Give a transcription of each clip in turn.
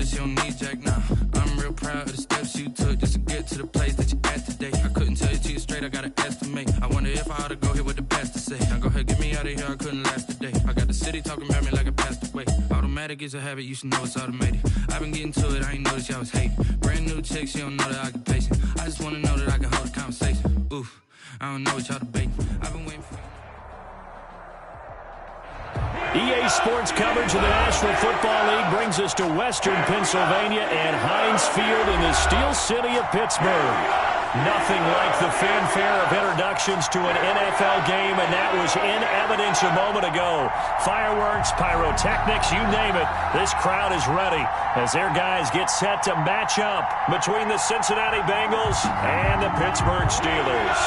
good, she don't need Jack now. I'm real proud of the steps you took just to get to the place that you're at today. I couldn't tell you to you straight, I gotta estimate. I wonder if I ought to go here with the best to say. Now go ahead, get me out of here, I couldn't last a day. I got the city talking about me like I passed away. Automatic is a habit, you should know it's automated. I've been getting to it, I ain't noticed y'all was hating. Brand new chick, she don't know the occupation. I just wanna know that I can hold a conversation. Oof, I don't know what y'all debating. I've been waiting for you. EA Sports coverage of the National Football League brings us to Western Pennsylvania and Heinz Field in the Steel City of Pittsburgh. Nothing like the fanfare of introductions to an NFL game, and that was in evidence a moment ago. Fireworks, pyrotechnics, you name it. This crowd is ready as their guys get set to match up between the Cincinnati Bengals and the Pittsburgh Steelers.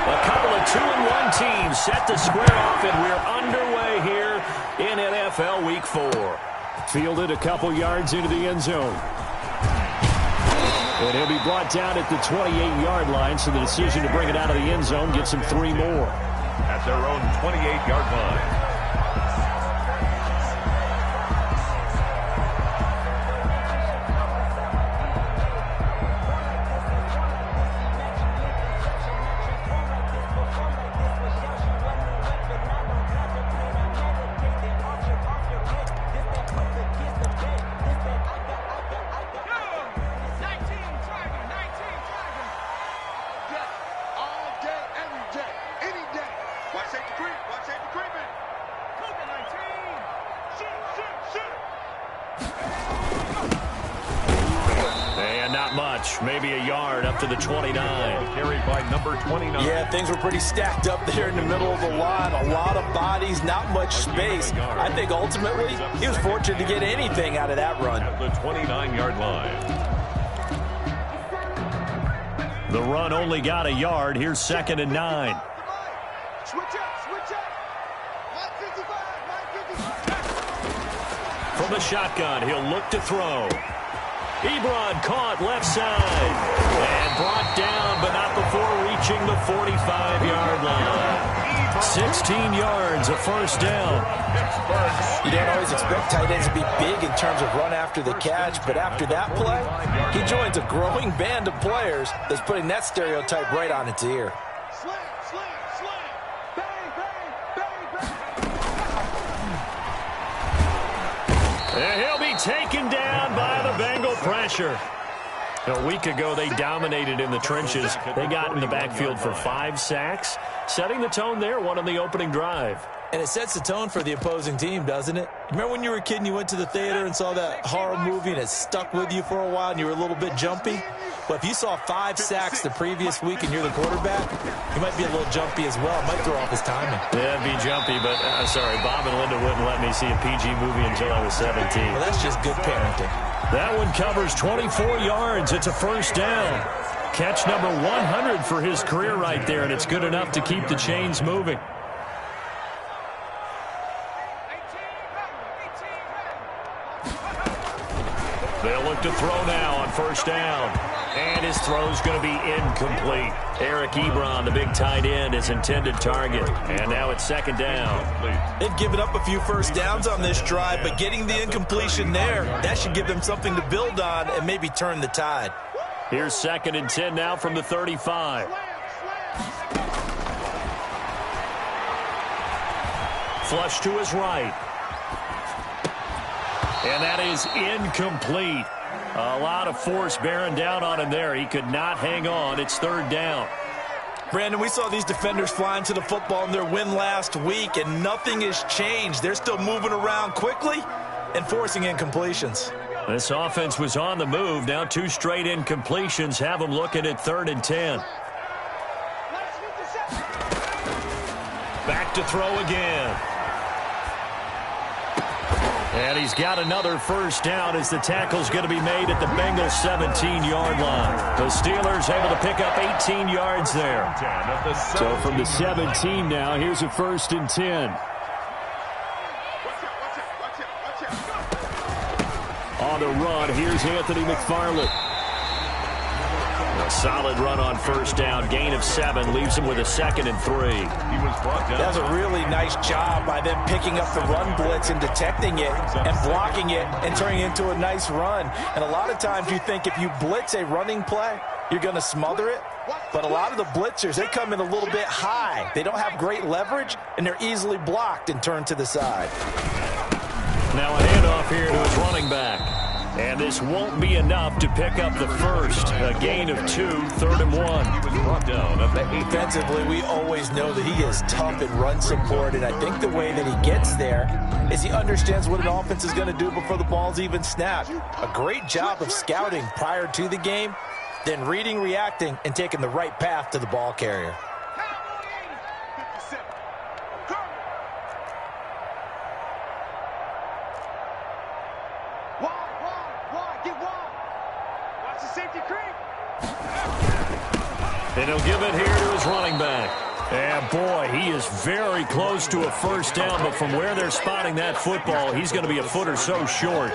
A couple of 2-1 teams set to square off, and we're underway here in NFL Week 4. Fielded a couple yards into the end zone. And he'll be brought down at the 28-yard line, so the decision to bring it out of the end zone gets him 3 more. At their own 28-yard line. Maybe a yard up to the 29. Carried by number 29. Yeah, things were pretty stacked up there in the middle of the line. A lot of bodies, not much space. I think ultimately he was fortunate to get anything out of that run. At the 29-yard line. The run only got a yard. Here's 2nd and 9. Switch up. From the shotgun, he'll look to throw. Ebron caught left side and brought down, but not before reaching the 45-yard line. 16 yards, a first down. You don't always expect tight ends to be big in terms of run after the catch, but after that play, he joins a growing band of players that's putting that stereotype right on its ear. And he'll be taken down by the Bengal pressure. A week ago, they dominated in the trenches. They got in the backfield for 5 sacks, setting the tone there, one on the opening drive. And it sets the tone for the opposing team, doesn't it? Remember when you were a kid and you went to the theater and saw that horror movie and it stuck with you for a while and you were a little bit jumpy? Well, if you saw 5 sacks the previous week and you're the quarterback, you might be a little jumpy as well. It might throw off his timing. Yeah, it'd be jumpy, but sorry, Bob and Linda wouldn't let me see a PG movie until I was 17. Well, that's just good parenting. That one covers 24 yards. It's a first down. Catch number 100 for his career right there, and it's good enough to keep the chains moving. They'll look to throw now on first down. And his throw's going to be incomplete. Eric Ebron, the big tight end, his intended target. And now it's 2nd down. They've given up a few first downs on this drive, but getting the incompletion there, that should give them something to build on and maybe turn the tide. Here's 2nd and 10 now from the 35. Flush to his right. And that is incomplete. A lot of force bearing down on him there. He could not hang on. It's 3rd down. Brandon, we saw these defenders flying to the football in their win last week, and nothing has changed. They're still moving around quickly and forcing incompletions. This offense was on the move. Now 2 straight incompletions have them looking at 3rd and 10. Back to throw again. And he's got another first down as the tackle's going to be made at the Bengals' 17-yard line. The Steelers able to pick up 18 yards there. So from the 17 now, here's a 1st and 10. On the run, here's Anthony McFarland. Solid run on first down. Gain of 7 leaves him with a 2nd and 3. He was brought down. That's a really nice job by them picking up the run blitz and detecting it and blocking it and turning it into a nice run. And a lot of times you think if you blitz a running play, you're going to smother it. But a lot of the blitzers, they come in a little bit high. They don't have great leverage, and they're easily blocked and turned to the side. Now a handoff here to his running back. And this won't be enough to pick up the first. A gain of 2, 3rd and 1. He was brought down at the 8. Defensively, we always know that he is tough in run support, and I think the way that he gets there is he understands what an offense is going to do before the ball's even snapped. A great job of scouting prior to the game, then reading, reacting, and taking the right path to the ball carrier. And he'll give it here to his running back. And boy, he is very close to a first down, but from where they're spotting that football, he's going to be a foot or so short.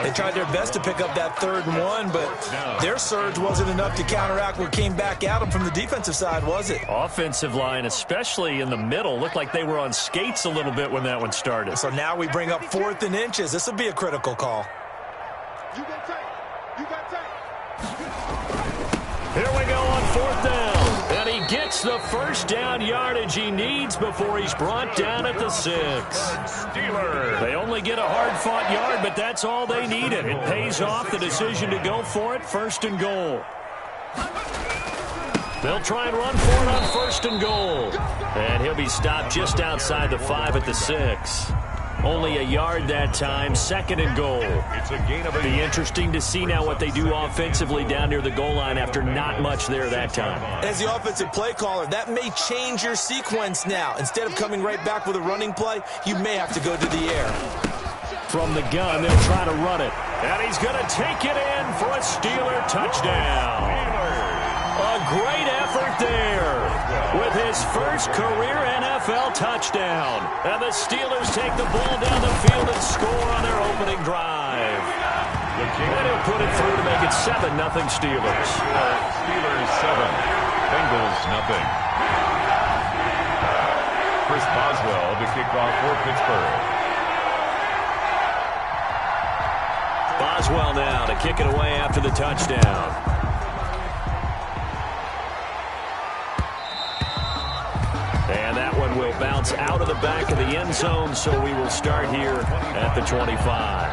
They tried their best to pick up that 3rd and 1, but their surge wasn't enough to counteract what came back at them from the defensive side, was it? Offensive line, especially in the middle, looked like they were on skates a little bit when that one started. So now we bring up 4th and inches. This will be a critical call. You got tight. You got tight. Here we go on 4th down. And he gets the first down yardage he needs before he's brought down at the 6. Steelers. They only get a hard-fought yard, but that's all they needed. It pays off the decision to go for it, 1st and goal. They'll try and run for it on 1st and goal. And he'll be stopped just outside the 5 at the 6. Only a yard that time, 2nd and goal. It's a gain of a Be interesting to see now what they do offensively down near the goal line after not much there that time. As the offensive play caller, that may change your sequence now. Instead of coming right back with a running play, you may have to go to the air. From the gun, they'll try to run it. And he's going to take it in for a Steeler touchdown. A great effort there with his first career NFL touchdown. And the Steelers take the ball down the field and score on their opening drive. And he'll put it through to make it 7-0 Steelers. Steelers 7, Bengals 0. Chris Boswell to kick off for Pittsburgh. Boswell now to kick it away after the touchdown. And that one will bounce out of the back of the end zone, so we will start here at the 25.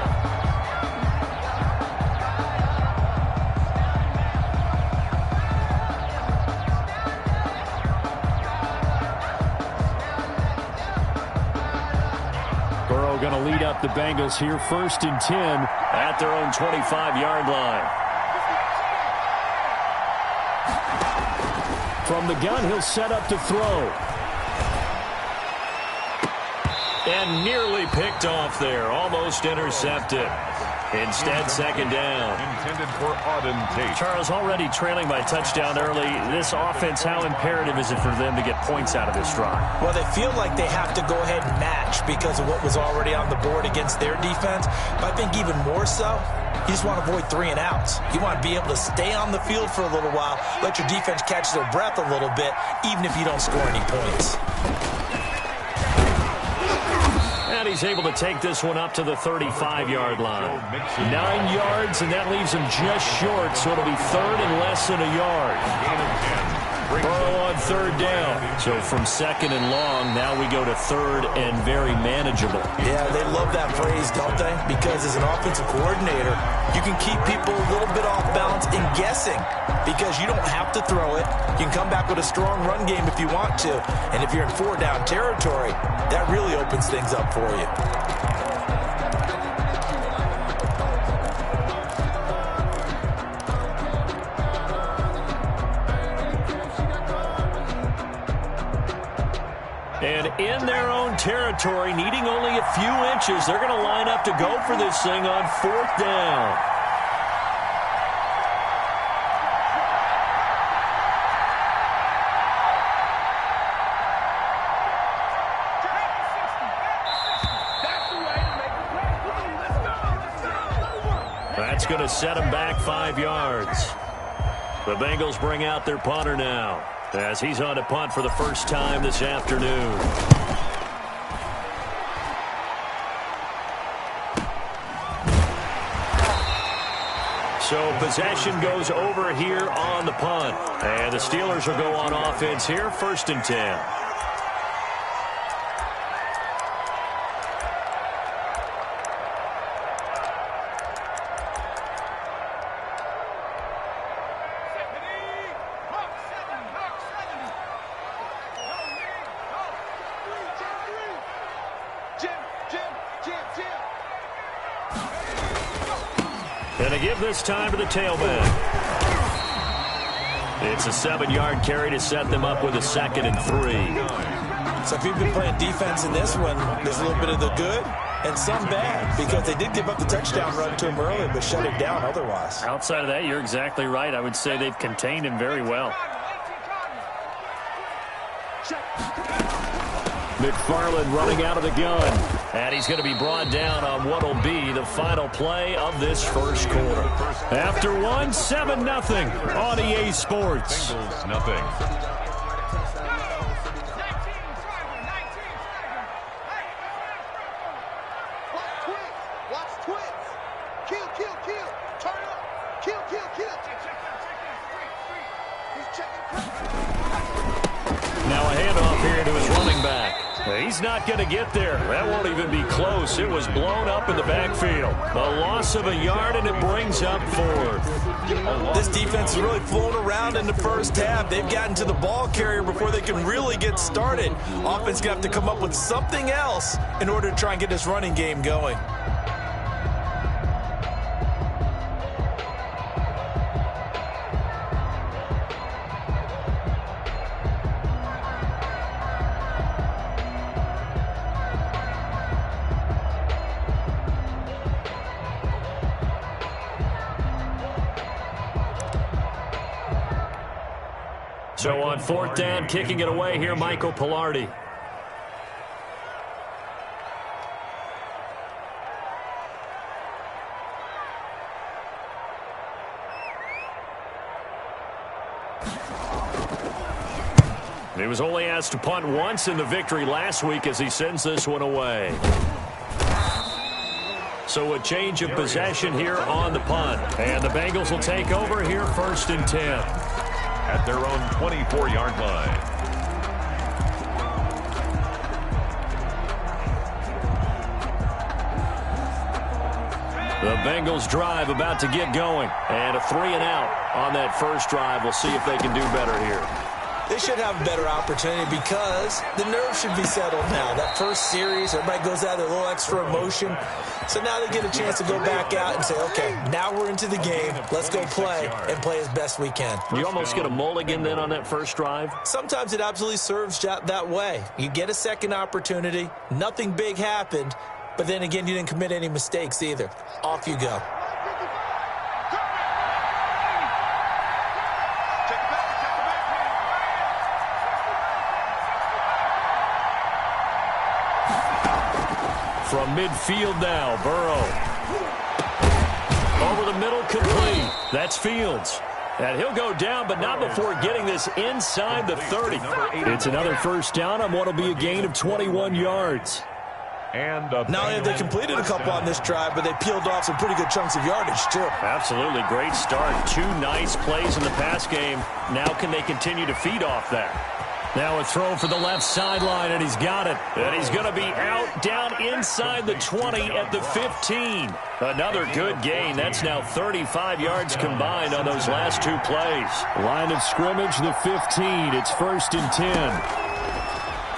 Burrow going to lead up the Bengals here, 1st and 10 at their own 25-yard line. From the gun, he'll set up to throw. And nearly picked off there. Almost intercepted. Instead, 2nd down. Intended for Auden Tate. Charles, already trailing by touchdown early. This offense, how imperative is it for them to get points out of this drive? Well, they feel like they have to go ahead and match because of what was already on the board against their defense. But I think even more so, you just want to avoid 3 and outs. You want to be able to stay on the field for a little while, let your defense catch their breath a little bit, even if you don't score any points. And he's able to take this one up to the 35-yard line. 9 yards, and that leaves him just short, so it'll be 3rd and less than a yard. Burrow on 3rd down. So from 2nd and long, now we go to 3rd and very manageable. Yeah, they love that phrase, don't they? Because as an offensive coordinator, you can keep people a little bit off balance and guessing because you don't have to throw it. You can come back with a strong run game if you want to. And if you're in 4-down territory, that really opens things up for you. And in their own territory, needing only a few inches, they're going to line up to go for this thing on 4th down. That's going to set them back 5 yards. The Bengals bring out their punter now, as he's on to punt for the first time this afternoon. So possession goes over here on the punt. And the Steelers will go on offense here, 1st and 10. And they give this time to the tailback. It's a 7-yard carry to set them up with a 2nd and 3. So if you've been playing defense in this one, there's a little bit of the good and some bad, because they did give up the touchdown run to him early, but shut him down otherwise. Outside of that, you're exactly right. I would say they've contained him very well. McFarland running out of the gun. And he's going to be brought down on what will be the final play of this first quarter. After one, 7-0 on EA Sports. Bengals, nothing. Watch twins. Kill, kill, kill. Turn up. Kill, kill, kill. He's checking. Now a handoff here to his running back. He's not going to get there. That won't even be close. It was blown up in the backfield. A loss of a yard, and it brings up 4th. This defense is really flown around in the first half. They've gotten to the ball carrier before they can really get started. Offense going to have to come up with something else in order to try and get this running game going. So on 4th down, kicking it away here, Michael Pilardi. He was only asked to punt once in the victory last week as he sends this one away. So a change of possession here on the punt. And the Bengals will take over here, 1st and 10. At their own 24-yard line. The Bengals drive about to get going. And a 3-and-out on that first drive. We'll see if they can do better here. They should have a better opportunity because the nerves should be settled now. That first series, everybody goes out with a little extra emotion. So now they get a chance to go back out and say, okay, now we're into the game. Let's go play and play as best we can. You almost get a mulligan then on that first drive? Sometimes it absolutely serves that way. You get a second opportunity. Nothing big happened. But then again, you didn't commit any mistakes either. Off you go. From midfield now, Burrow. Over the middle, complete. That's Fields. And he'll go down, but not before getting this inside the 30. It's another first down on what will be a gain of 21 yards. And not only have they completed a couple on this drive, but they peeled off some pretty good chunks of yardage, too. Absolutely. Great start. 2 nice plays in the pass game. Now can they continue to feed off that? Now a throw for the left sideline, and he's got it. And he's going to be out down inside the 20 at the 15. Another good gain. That's now 35 yards combined on those last 2 plays. Line of scrimmage, the 15. It's 1st and 10.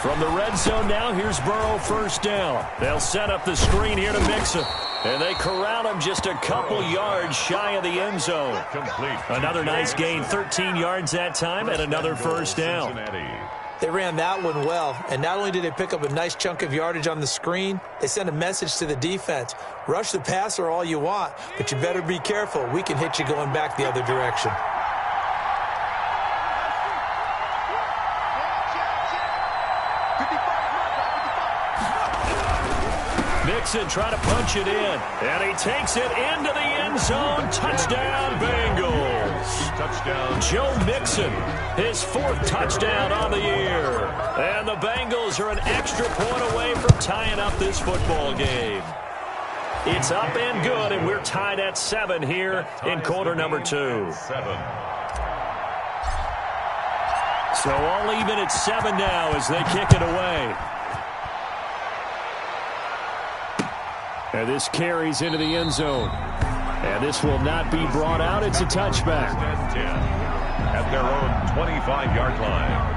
From the red zone now, here's Burrow, first down. They'll set up the screen here to Mixon. And they corral him just a couple yards shy of the end zone. complete. Another nice gain, 13 yards that time, and another first down. They ran that one well, and not only did they pick up a nice chunk of yardage on the screen, they sent a message to the defense. Rush the passer all you want, but you better be careful. We can hit you going back the other direction. Mixon trying to punch it in, and he takes it into the end zone. Touchdown, Bengals. touchdown. Joe Mixon, his 4th touchdown on the year. And the Bengals are an extra point away from tying up this football game. It's up and good, and we're tied at 7 here in quarter number 2. 7. So all even at 7 now as they kick it away. And this carries into the end zone. And this will not be brought out. It's a touchback. At their own 25-yard line.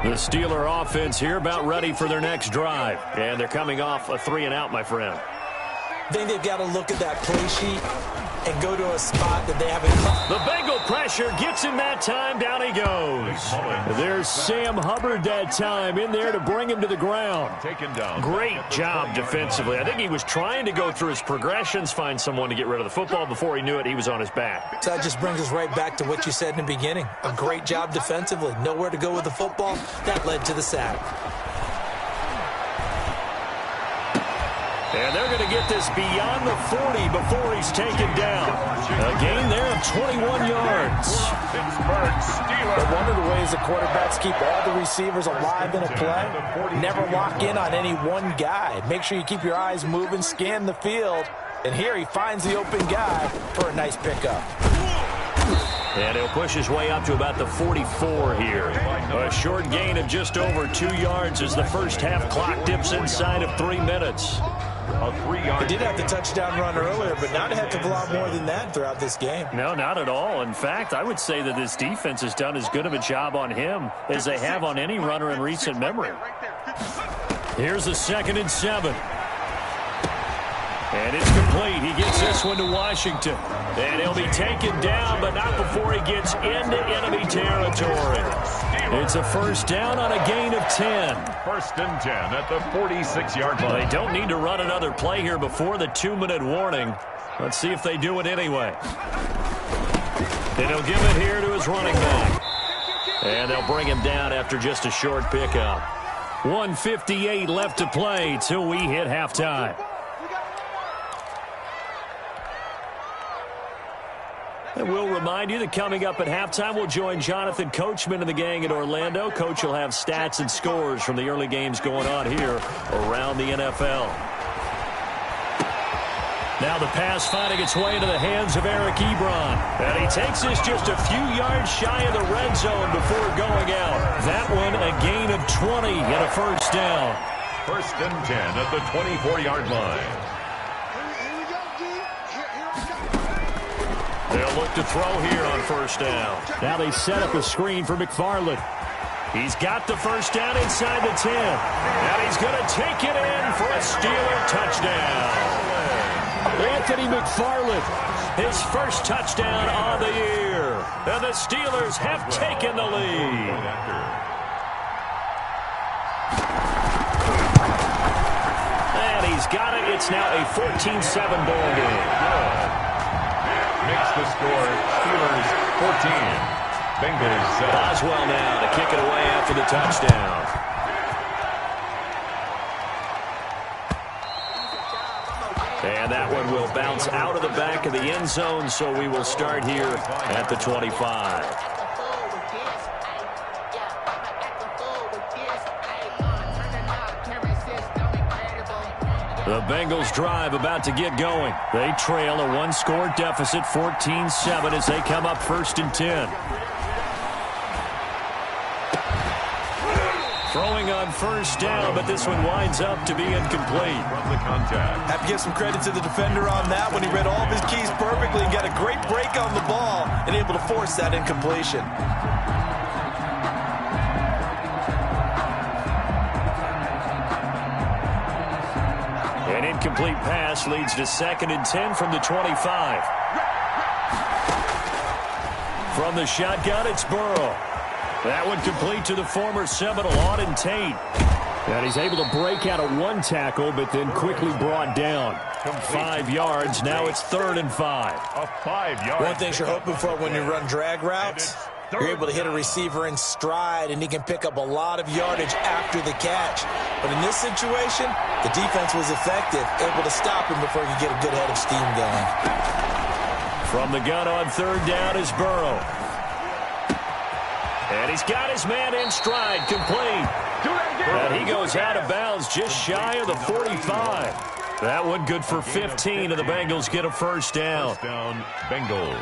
The Steeler offense here about ready for their next drive. And they're coming off a 3-and-out, my friend. I think they've got to look at that play sheet and go to a spot that they haven't. The Bengal pressure gets him that time. Down he goes. There's Sam Hubbard that time in there to bring him to the ground. Taken down. Great job defensively. I think he was trying to go through his progressions, find someone to get rid of the football. Before he knew it, he was on his back. So that just brings us right back to what you said in the beginning. A great job defensively. Nowhere to go with the football. That led to the sack. And they're going to get this beyond the 40 before he's taken down. A gain there of 21 yards. Pittsburgh Steelers. But one of the ways the quarterbacks keep all the receivers alive in a play, never lock in on any one guy. Make sure you keep your eyes moving, scan the field. And here he finds the open guy for a nice pickup. And he'll push his way up to about the 44 here. A short gain of just over 2 yards as the first half clock dips inside of 3 minutes. A 3-yard. He did have the touchdown run earlier, but not a heck of a lot more than that throughout this game. No, not at all. In fact, I would say that this defense has done as good of a job on him as they have on any runner in recent memory. Here's a 2nd and 7. And it's complete. He gets this one to Washington. And he'll be taken down, but not before he gets into enemy territory. It's a first down on a gain of 10. 1st and 10 at the 46-yard line. They don't need to run another play here before the 2-minute warning. Let's see if they do it anyway. And he'll give it here to his running back. And they'll bring him down after just a short pickup. 1:58 left to play till we hit halftime. And we'll remind you that coming up at halftime, we'll join Jonathan Coachman and the gang in Orlando. Coach will have stats and scores from the early games going on here around the NFL. Now the pass finding its way into the hands of Eric Ebron. And he takes this just a few yards shy of the red zone before going out. That one a gain of 20 and a first down. 1st and 10 at the 24-yard line. They'll look to throw here on first down. Now they set up a screen for McFarland. He's got the first down inside the 10. And he's going to take it in for a Steeler touchdown. Anthony McFarland, his first touchdown on the year. And the Steelers have taken the lead. And he's got it. It's now a 14-7 ball game. Makes the score Steelers 14. Bengals 7. Boswell now to kick it away after the touchdown. And that one will bounce out of the back of the end zone, so we will start here at the 25. The Bengals drive about to get going. They trail a one-score deficit, 14-7, as they come up 1st and 10. Throwing on first down, but this one winds up to be incomplete. From the contact. Have to give some credit to the defender on that when he read all of his keys perfectly and got a great break on the ball and able to force that incompletion. An incomplete pass leads to 2nd and 10 from the 25. From the shotgun, it's Burrow. That one complete to the former Seminole, Auden Tate. And he's able to break out of one tackle, but then quickly brought down. 5 yards. Now it's 3rd and 5. A 5-yard. One thing you're hoping for when you run drag routes, you're able to hit a receiver in stride, and he can pick up a lot of yardage after the catch. But in this situation, the defense was effective, able to stop him before he could get a good head of steam going. From the gun on 3rd down is Burrow. And he's got his man in stride, complete. And he goes out of bounds just shy of the 45. That one good for 15, and the Bengals get a first down. First down, Bengals.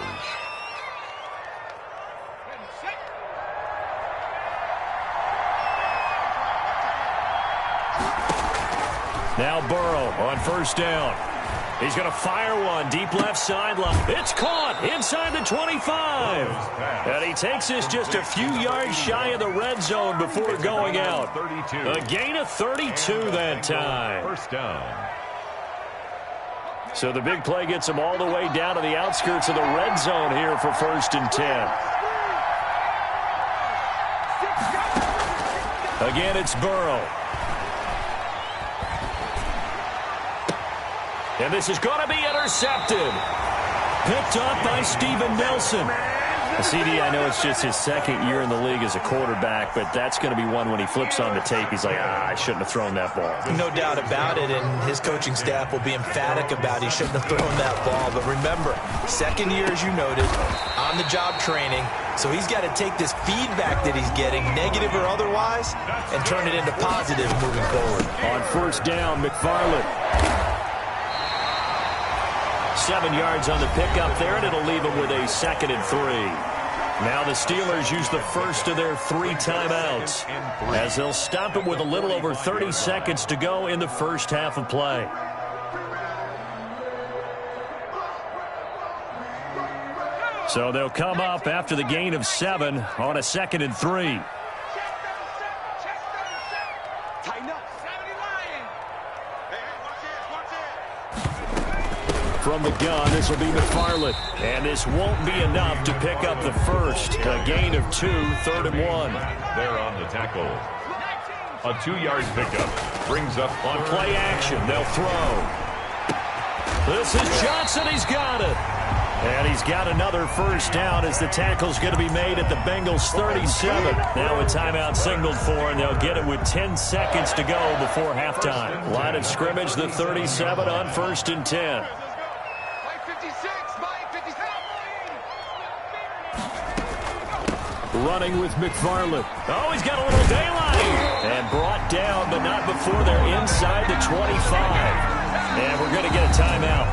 Now Burrow on 1st down. He's going to fire one deep left sideline. It's caught inside the 25. And he takes this just a few yards shy of the red zone before going out. A gain of 32 that time. First down. So the big play gets him all the way down to the outskirts of the red zone here for 1st and 10. Again, it's Burrow. And this is going to be intercepted. Picked up by Steven Nelson. CD, I know it's just his 2nd year in the league as a quarterback, but that's going to be one when he flips on the tape, he's like, I shouldn't have thrown that ball. No doubt about it, and his coaching staff will be emphatic about he shouldn't have thrown that ball. But remember, 2nd year, as you noted, on-the-job training, so he's got to take this feedback that he's getting, negative or otherwise, and turn it into positive moving forward. On 1st down, McFarland. 7 yards on the pickup there, and it'll leave him with a 2nd and 3. Now the Steelers use the first of their 3 timeouts as they'll stop it with a little over 30 seconds to go in the first half of play. So they'll come up after the gain of 7 on a 2nd and 3. From the gun, this will be McFarland. And this won't be enough to pick up the first. A gain of 2, 3rd and 1. They're on the tackle. A 2-yard pickup brings up on play action. They'll throw. This is Johnson. He's got it. And he's got another first down as the tackle's going to be made at the Bengals 37. Now a timeout signaled for, and they'll get it with 10 seconds to go before halftime. Line of scrimmage, the 37 on 1st and 10. Running with McFarland. Oh, he's got a little daylight. And brought down, but not before they're inside the 25. And we're going to get a timeout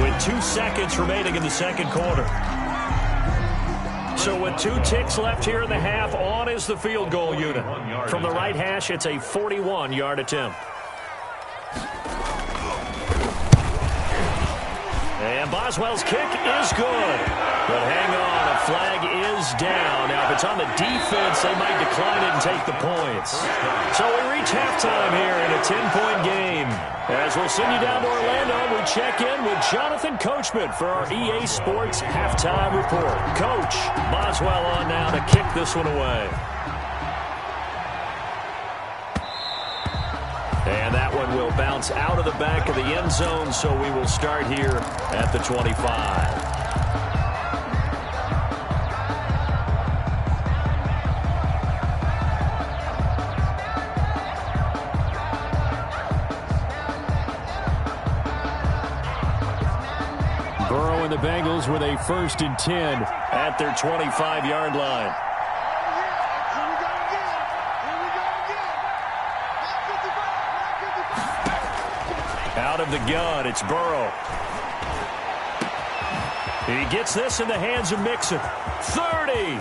with 2 seconds remaining in the 2nd quarter. So with 2 ticks left here in the half, on is the field goal unit. From the right hash, it's a 41-yard attempt. And Boswell's kick is good. But hang on, a flag is down. Now, if it's on the defense, they might decline it and take the points. So we reach halftime here in a 10-point game. As we'll send you down to Orlando, we check in with Jonathan Coachman for our EA Sports Halftime Report. Coach, Boswell on now to kick this one away. And that one will bounce out of the back of the end zone, so we will start here at the 25. Burrow and the Bengals with a 1st and 10 at their 25-yard line. Out of the gun, it's Burrow. He gets this in the hands of Mixon. 30,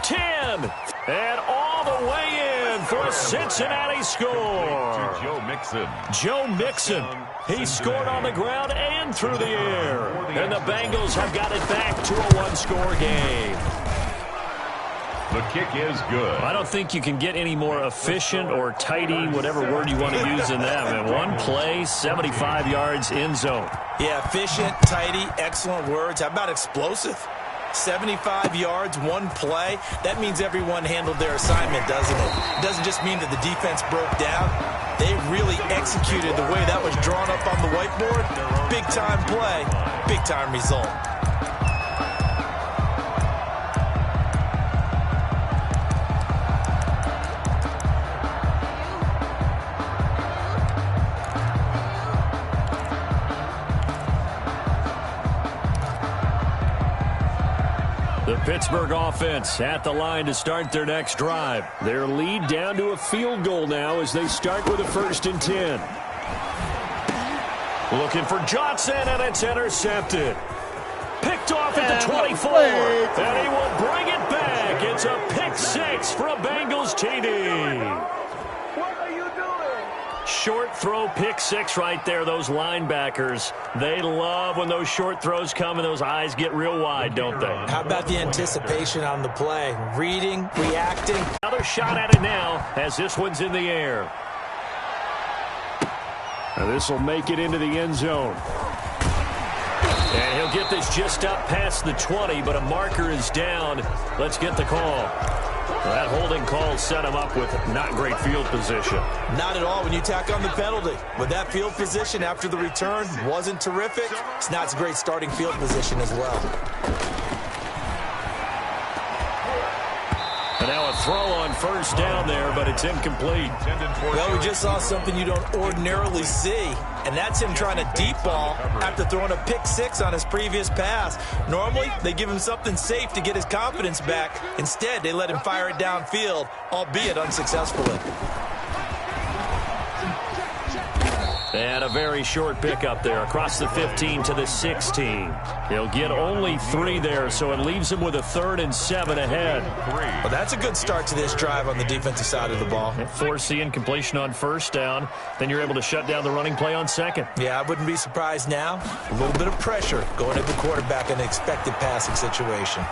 10, and all the way in for a Cincinnati score. Joe Mixon. Joe Mixon. He scored on the ground and through the air. And the Bengals have got it back to a 1-score game. The kick is good. I don't think you can get any more efficient or tidy, whatever word you want to use in that. And 1 play, 75 yards in zone. Yeah, efficient, tidy, excellent words. How about explosive? 75 yards, one play. That means everyone handled their assignment, doesn't it? It doesn't just mean that the defense broke down. They really executed the way that was drawn up on the whiteboard. Big-time play, big-time result. The Pittsburgh offense at the line to start their next drive. Their lead down to a field goal now as they start with a 1st and 10. Looking for Johnson, and it's intercepted. Picked off at the 24, and he will bring it back. It's a pick 6 for a Bengals TD. What are you doing? Short throw pick 6 right there. Those linebackers, they love when those short throws come and those eyes get real wide, don't they? How about the anticipation on the play? Reading, reacting. Another shot at it now as this one's in the air. And this will make it into the end zone. And he'll get this just up past the 20, but a marker is down. Let's get the call. That holding call set him up with not great field position. Not at all when you tack on the penalty. But that field position after the return wasn't terrific. It's not a great starting field position as well. And now a throw on 1st down there, but it's incomplete. Well, we just saw something you don't ordinarily see, and that's him trying to deep ball after throwing a pick 6 on his previous pass. Normally, they give him something safe to get his confidence back. Instead, they let him fire it downfield, albeit unsuccessfully. And a very short pickup there across the 15 to the 16. He'll get only 3 there, so it leaves him with a 3rd and 7 ahead. Well, that's a good start to this drive on the defensive side of the ball. Force the incompletion on 1st down. Then you're able to shut down the running play on 2nd. Yeah, I wouldn't be surprised now. A little bit of pressure going at the quarterback in an expected passing situation.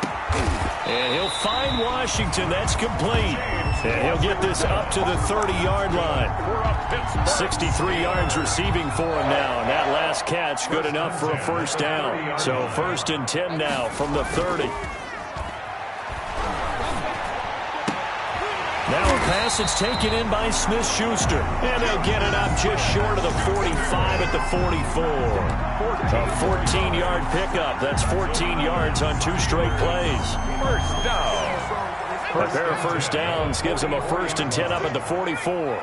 And he'll find Washington. That's complete. And he'll get this up to the 30-yard line. 63 yards receiving for him now. And that last catch good enough for a 1st down. So 1st and 10 now from the 30. Now a pass that's taken in by Smith-Schuster. And they'll get it up just short of the 45 at the 44. A 14-yard pickup. That's 14 yards on 2 straight plays. 1st down. A pair of 1st downs gives them a 1st and 10 up at the 44.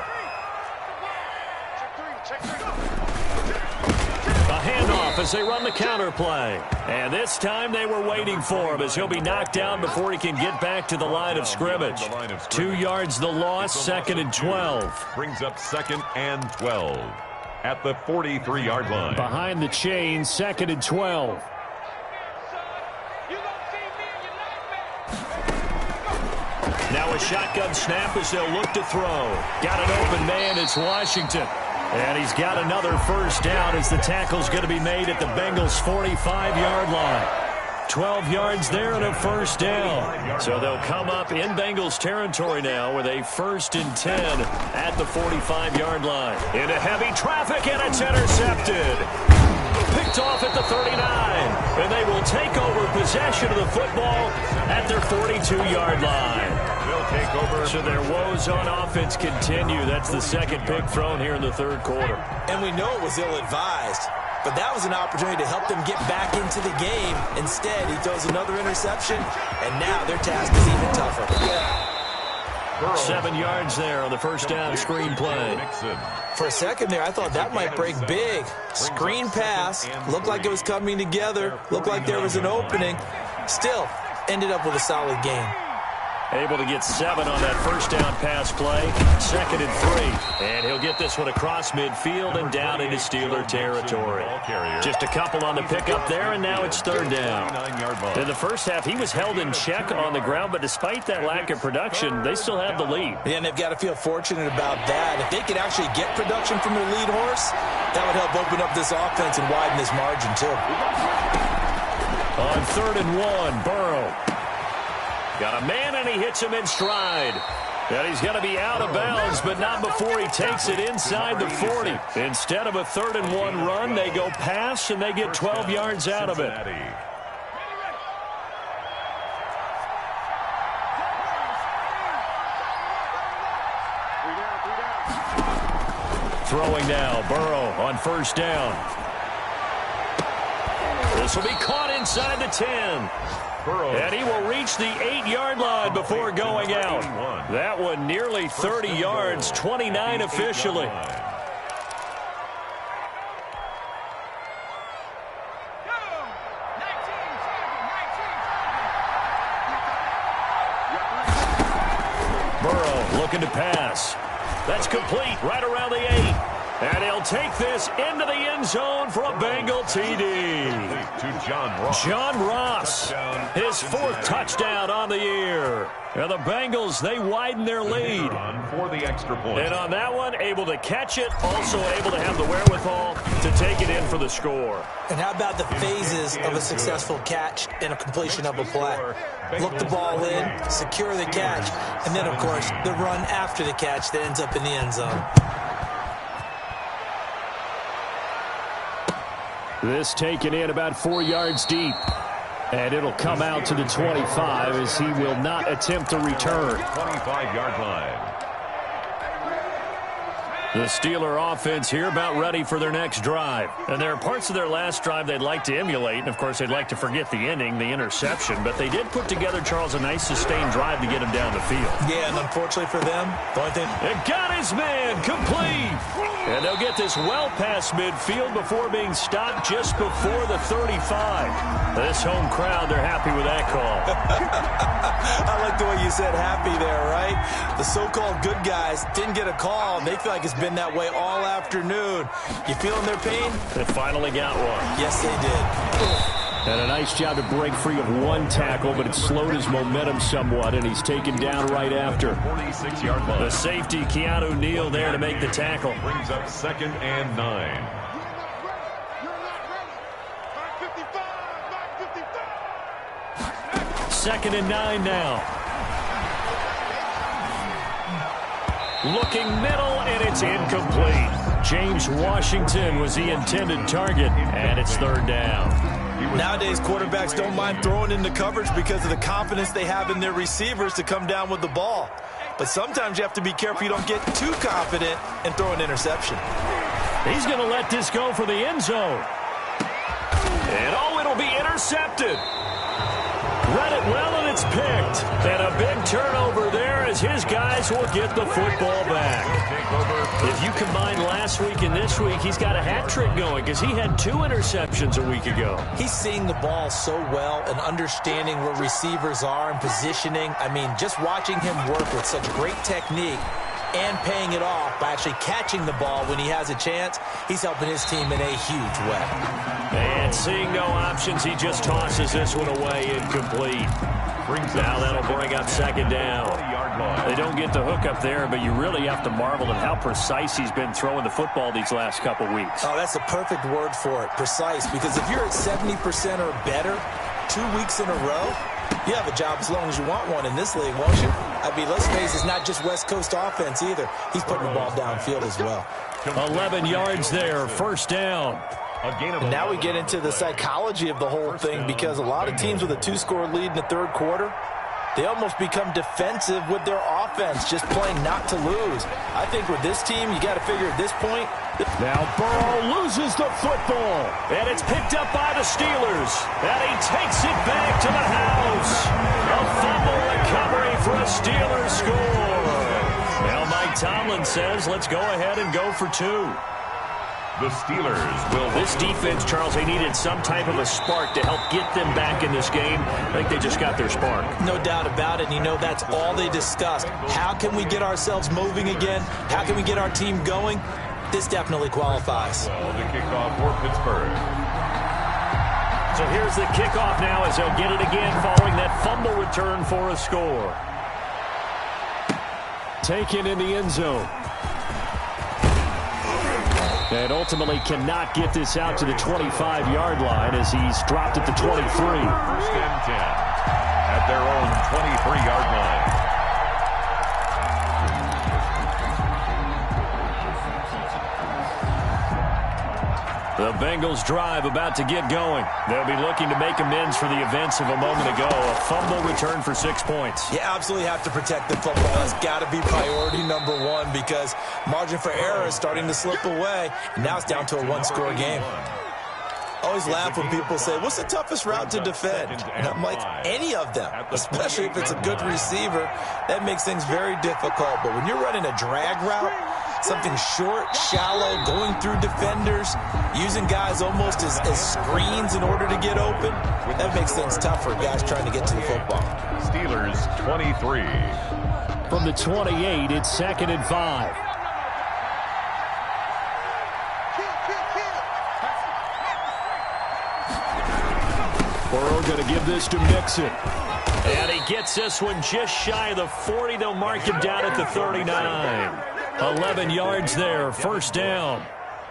A handoff as they run the counter play. And this time they were waiting for him as he'll be knocked down before he can get back to the line of scrimmage. 2 yards the loss, 2nd and 12. Brings up 2nd and 12 at the 43-yard line. Behind the chains, 2nd and 12. Now a shotgun snap as they'll look to throw. Got an open man, it's Washington. And he's got another 1st down as the tackle's going to be made at the Bengals' 45-yard line. 12 yards there and a 1st down. So they'll come up in Bengals territory now with a 1st and 10 at the 45-yard line. Into heavy traffic, and it's intercepted. Picked off at the 39. And they will take over possession of the football at their 42-yard line. Take over. So their woes on offense continue. That's the 2nd pick thrown here in the 3rd quarter. And we know it was ill-advised, but that was an opportunity to help them get back into the game. Instead, he throws another interception, and now their task is even tougher. 7 yards there on the 1st down screen play. For a second there, I thought that might break big. Screen pass, looked like it was coming together, looked like there was an opening. Still, ended up with a solid game. Able to get 7 on that 1st down pass play. 2nd and 3. And he'll get this one across midfield and down into Steeler territory. Just a couple on the pickup there, and now it's 3rd down. In the first half, he was held in check on the ground, but despite that lack of production, they still have the lead. Yeah, and they've got to feel fortunate about that. If they could actually get production from their lead horse, that would help open up this offense and widen this margin, too. On 3rd and 1, Burrow. Got a man, and he hits him in stride. And he's going to be out of bounds, but not before he takes it inside the 40. Instead of a 3rd and 1 run, they go pass, and they get 12 yards out of it. Throwing now, Burrow on first down. This will be caught inside the 10. And he will reach the 8-yard line before going out. That one nearly 30 yards, 29 officially. Burrow looking to pass. That's complete right around the 8. And he'll take this into the end zone for a Bengal TD. To John Ross, his 4th touchdown on the year. And the Bengals, they widen their lead. For the extra point. And on that one, able to catch it, also able to have the wherewithal to take it in for the score. And how about the phases of a successful catch and a completion of a play? Look the ball in, secure the catch, and then, of course, the run after the catch that ends up in the end zone. This taken in about 4 yards deep. And it'll come out to the 25 as he will not attempt to return. 25-yard line. The Steeler offense here about ready for their next drive. And there are parts of their last drive they'd like to emulate. And, of course, they'd like to forget the inning, the interception. But they did put together, Charles, a nice sustained drive to get him down the field. Yeah, and unfortunately for them, the only thing... It got his man complete. And they'll get this well past midfield before being stopped just before the 35. This home crowd, they're happy with that call. I like the way you said happy there, right? The so-called good guys didn't get a call, and they feel like it's been that way all afternoon. You feeling their pain? They finally got one. Yes, they did. And a nice job to break free of one tackle, but it slowed his momentum somewhat, and he's taken down right after. 46-yard line. The safety, Keanu Neal, there to make the tackle. Brings up 2nd and 9. Second and 9 now. Looking middle, and it's incomplete. James Washington was the intended target, and it's 3rd down. Nowadays, quarterbacks don't mind throwing into coverage because of the confidence they have in their receivers to come down with the ball. But sometimes you have to be careful you don't get too confident and throw an interception. He's going to let this go for the end zone. And, oh, it'll be intercepted. Read it well, and it's picked. And a big turnover there as his guys will get the football back. If you combine last week and this week, he's got a hat trick going because he had 2 interceptions a week ago. He's seeing the ball so well and understanding where receivers are and positioning. I mean, just watching him work with such great technique and paying it off by actually catching the ball when he has a chance, he's helping his team in a huge way. And seeing no options, he just tosses this one away incomplete. Now that'll bring up 2nd down. They don't get the hook up there, but you really have to marvel at how precise he's been throwing the football these last couple weeks. Oh, that's a perfect word for it, precise, because if you're at 70% or better 2 weeks in a row, you have a job as long as you want one in this league, won't you? I mean, let's face it, it's not just West Coast offense either. He's putting the ball downfield as well. 11 yards there, 1st down. And now we get into the psychology of the whole thing because a lot of teams with a 2-score lead in the 3rd quarter, they almost become defensive with their offense, just playing not to lose. I think with this team, you got to figure at this point. Now Burrow loses the football, and it's picked up by the Steelers. And he takes it back to the house. A fumble recovery for a Steelers score. Now Mike Tomlin says, let's go ahead and go for 2. The Steelers will... This defense, Charles, they needed some type of a spark to help get them back in this game. I think they just got their spark. No doubt about it. And you know, that's all they discussed. How can we get ourselves moving again? How can we get our team going? This definitely qualifies. Well, the kickoff for Pittsburgh. So here's the kickoff now as they'll get it again following that fumble return for a score. Taken in the end zone. And ultimately cannot get this out to the 25-yard line as he's dropped at the 23. 1st and 10 at their own 23-yard line. The Bengals drive about to get going. They'll be looking to make amends for the events of a moment ago. A fumble return for 6 points. You absolutely have to protect the football. That's got to be priority number one because margin for error is starting to slip away. And now it's down to a one-score game. I always laugh when people say, what's the toughest route to defend? And I'm like, any of them, especially if it's a good receiver. That makes things very difficult. But when you're running a drag route, something short, shallow, going through defenders, using guys almost as screens in order to get open, that makes things tough for guys trying to get to the football. Steelers 23. From the 28, it's 2nd and 5. Burrow going to give this to Mixon. And he gets this one just shy of the 40. They'll mark him down at the 39. 11 yards there, first down.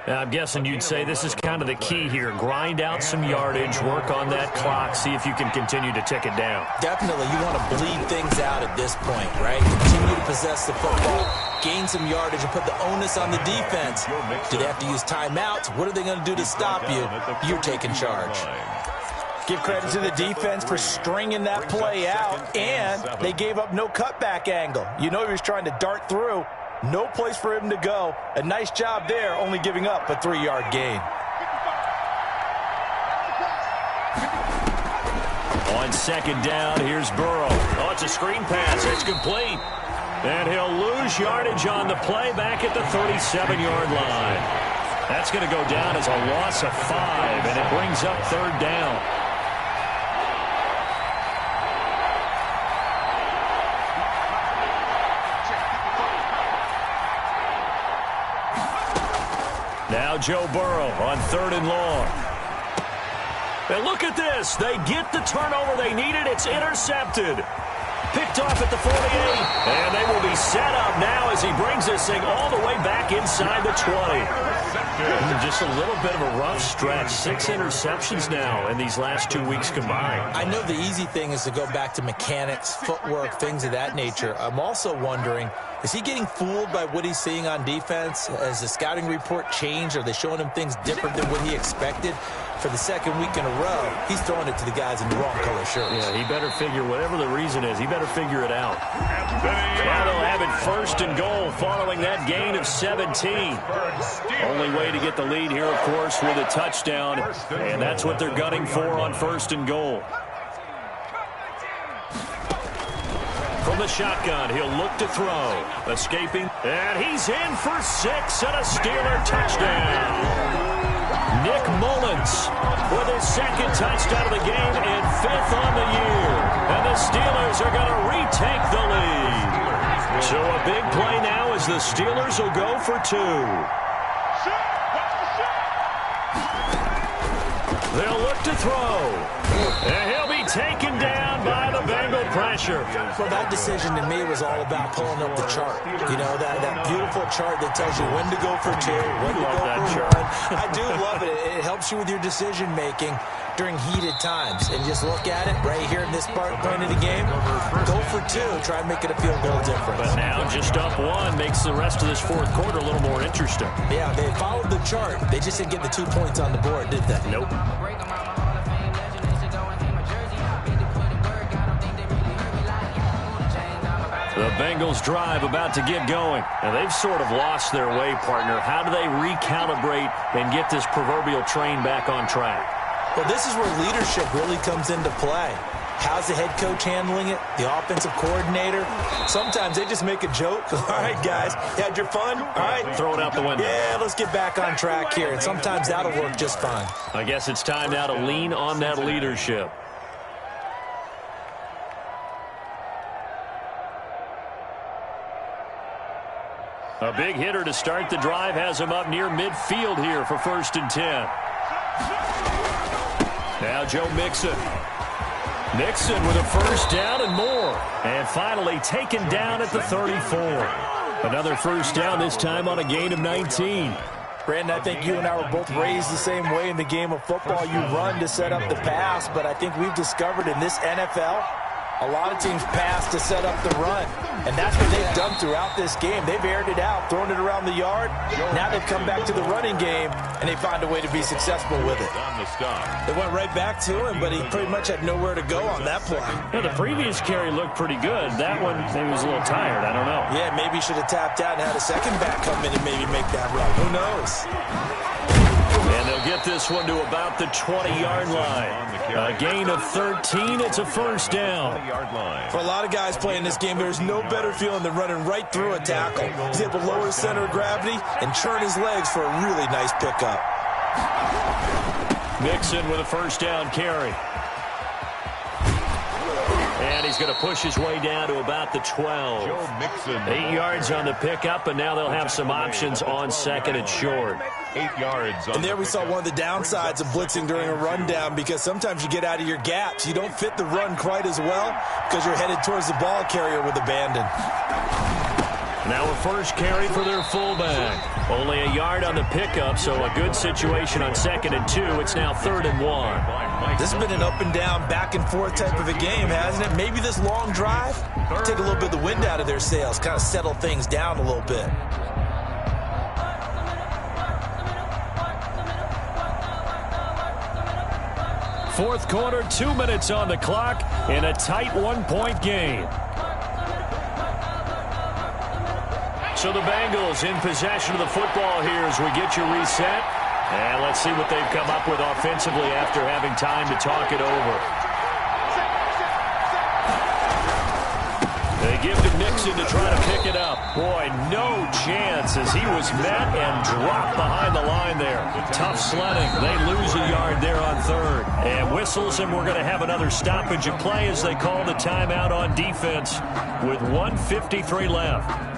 Now, I'm guessing you'd say this is kind of the key here. Grind out some yardage, work on that clock, see if you can continue to tick it down. Definitely, you want to bleed things out at this point, right? Continue to possess the football, gain some yardage, and put the onus on the defense. Do they have to use timeouts? What are they going to do to stop you? You're taking charge. Give credit to the defense for stringing that play out, and they gave up no cutback angle. You know he was trying to dart through. No place for him to go. A nice job there, only giving up a 3-yard gain. On 2nd down, here's Burrow. Oh, it's a screen pass. It's complete. And he'll lose yardage on the play back at the 37-yard line. That's going to go down as a loss of 5, and it brings up 3rd down. Now Joe Burrow on 3rd and long. And look at this. They get the turnover they needed. It's intercepted. Picked off at the 48. And they will be set up now as he brings this thing all the way back inside the 20. Just a little bit of a rough stretch. 6 interceptions now in these last 2 weeks combined. I know the easy thing is to go back to mechanics, footwork, things of that nature. I'm also wondering, is he getting fooled by what he's seeing on defense? Has the scouting report changed? Are they showing him things different than what he expected? For the 2nd week in a row, he's throwing it to the guys in the wrong color shirts. Yeah, he better figure, whatever the reason is, he better figure it out. Now they'll have it 1st and goal following that gain of 17. Only way to get the lead here, of course, with a touchdown, and that's what they're gunning for on 1st and goal. From the shotgun, he'll look to throw. Escaping, and he's in for 6 and a Steeler touchdown. Nick Mullins with his 2nd touchdown of the game and 5th on the year. And the Steelers are going to retake the lead. So a big play now as the Steelers will go for 2. They'll look to throw. And he'll be taken down by the Bengal pressure. Well, that decision to me was all about pulling up the chart. You know, that beautiful chart that tells you when to go for 2, when to go for 1. I do love it. It helps you with your decision-making during heated times. And just look at it right here in this point of the game. Go for 2. Try and make it a field goal difference. But now just up 1 makes the rest of this 4th quarter a little more interesting. Yeah, they followed the chart. They just didn't get the 2 points on the board, did they? Nope. The Bengals drive about to get going. And they've sort of lost their way, partner. How do they recalibrate and get this proverbial train back on track? Well, this is where leadership really comes into play. How's the head coach handling it? The offensive coordinator? Sometimes they just make a joke. All right, guys, you had your fun? All right. Throw it out the window. Yeah, let's get back on track here. And sometimes that'll work just fine. I guess it's time now to lean on that leadership. A big hitter to start the drive has him up near midfield here for 1st and 10. Now Joe Mixon. Mixon with a 1st down and more. And finally taken down at the 34. Another 1st down, this time on a gain of 19. Brandon, I think you and I were both raised the same way in the game of football. You run to set up the pass, but I think we've discovered in this NFL, A lot of teams pass to set up the run, and that's what they've done throughout this game. They've aired it out, thrown it around the yard. Now they've come back to the running game, and they find a way to be successful with it. They went right back to him, but he pretty much had nowhere to go on that play. Yeah, the previous carry looked pretty good. That one, maybe was a little tired. I don't know. Yeah, maybe he should have tapped out and had a second back come in and maybe make that run. Who knows? And they'll get this one to about the 20-yard line. A gain of 13. It's a first down. For a lot of guys playing this game, there's no better feeling than running right through a tackle. He's able to lower his center of gravity and churn his legs for a really nice pickup. Mixon with a first down carry. And he's going to push his way down to about the 12. 8 yards on the pickup, and now they'll have some options on second and short. 8 yards. And there we saw one of the downsides of blitzing during a rundown, because sometimes you get out of your gaps. You don't fit the run quite as well because you're headed towards the ball carrier with abandon. Now a first carry for their fullback. Only a yard on the pickup, so a good situation on second and 2. It's now 3rd and 1. This has been an up and down, back and forth type of a game, hasn't it? Maybe this long drive, take a little bit of the wind out of their sails, kind of settle things down a little bit. Fourth quarter, 2 minutes on the clock in a tight 1-point game. So the Bengals in possession of the football here as we get you reset. And let's see what they've come up with offensively after having time to talk it over. They give to Nixon to try to pick it up. Boy, no chance as he was met and dropped behind the line there. Tough sledding. They lose a yard there on 3rd. And whistles, and we're going to have another stoppage of play as they call the timeout on defense with 1:53 left.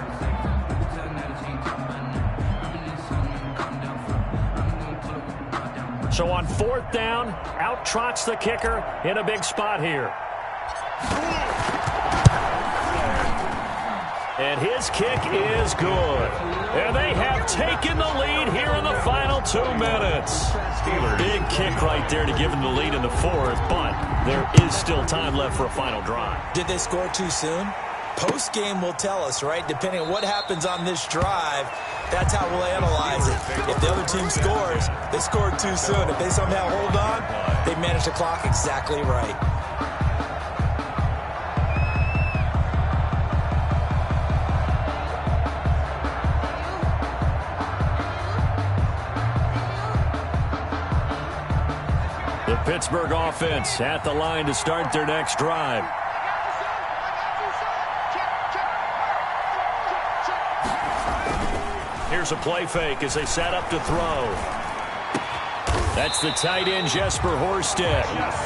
So on 4th down, out trots the kicker in a big spot here. And his kick is good. And they have taken the lead here in the final 2 minutes. Big kick right there to give them the lead in the 4th, but there is still time left for a final drive. Did they score too soon? Post-game will tell us, right? Depending on what happens on this drive, that's how we'll analyze it. If the other team scores, they scored too soon. If they somehow hold on, they managed the clock exactly right. The Pittsburgh offense at the line to start their next drive. Here's a play fake as they set up to throw. That's the tight end, Jesper Horsted.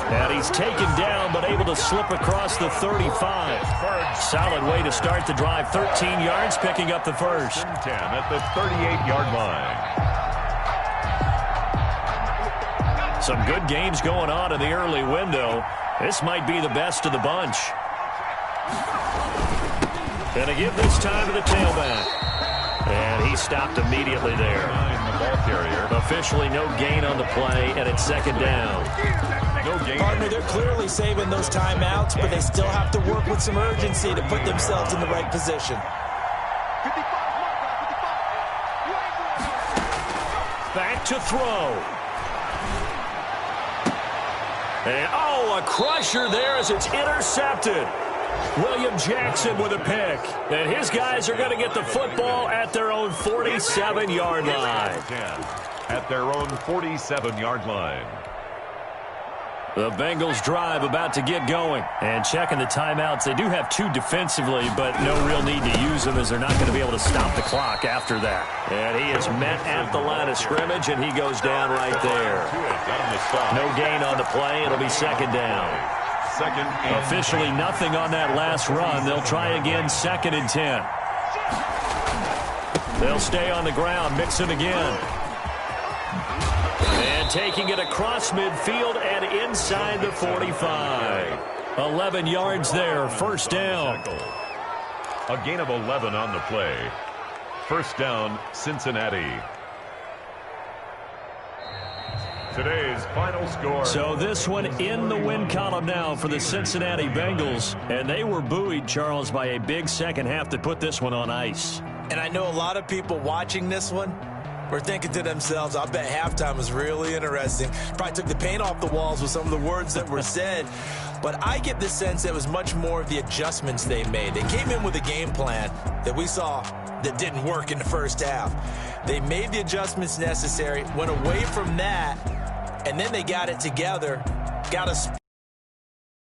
And he's taken down but able to slip across the 35. Solid way to start the drive. 13 yards, picking up the first. 10 at the 38-yard line. Some good games going on in the early window. This might be the best of the bunch. Gonna give this time to the tailback. And he stopped immediately there. The ball carrier. Officially no gain on the play, and it's 2nd down. No gain. Partner, they're clearly saving those timeouts, but they still have to work with some urgency to put themselves in the right position. Back to throw. And, oh, a crusher there as it's intercepted. William Jackson with a pick. And his guys are going to get the football at their own 47-yard line. At their own 47-yard line. The Bengals drive about to get going. And checking the timeouts, they do have 2 defensively, but no real need to use them as they're not going to be able to stop the clock after that. And he is met at the line of scrimmage, and he goes down right there. No gain on the play. It'll be 2nd down. Officially nothing on that last run. They'll try again, 2nd and 10. They'll stay on the ground, Mixon again. And taking it across midfield and inside the 45. 11 yards there, 1st down. A gain of 11 on the play. 1st down, Cincinnati. Today's final score. So this one in the win column now for the Cincinnati Bengals. And they were buoyed, Charles, by a big second half to put this one on ice. And I know a lot of people watching this one were thinking to themselves, I bet halftime was really interesting. Probably took the paint off the walls with some of the words that were said. But I get the sense it was much more of the adjustments they made. They came in with a game plan that we saw that didn't work in the first half. They made the adjustments necessary, went away from that, and then they got it together, got a